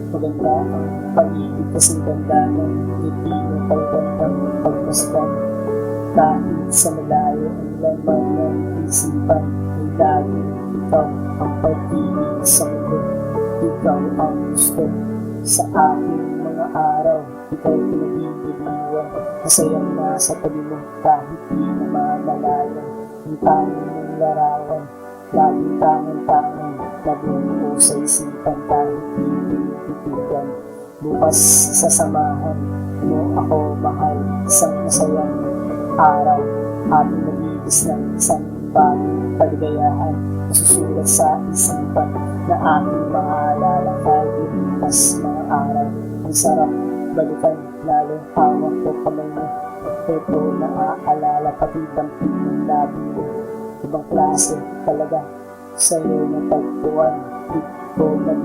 Maganda ang pag-ibig kasing ganda ng ngiti mo pagkantang pagpasdan. Kahit sa malayo ang laman ng isipan, ay laging ikaw ang pag-ibig sa mundo. Ikaw ang gusto sa aking mga araw, ikaw pinagbibiliwan. Masayang nasa tabi mo kahit di na mamalayan. Ang tanging mong larawan, laging tangan-tangan, nabubuo sa isipan kahit di pinipitigan. Bukas sasamahan mo ako, mahal, isang masayang araw, ating nag-iibis ng isang bagong kaligayahan, nasusulat sa isipan na aking maalala kahit lumipas mga araw. Ang sarap balikan, lalo hawak ko kamay mo. Ito naaalala pati tampin ng labi mo. Ibang klase talaga sa'yo natagpuan. Ito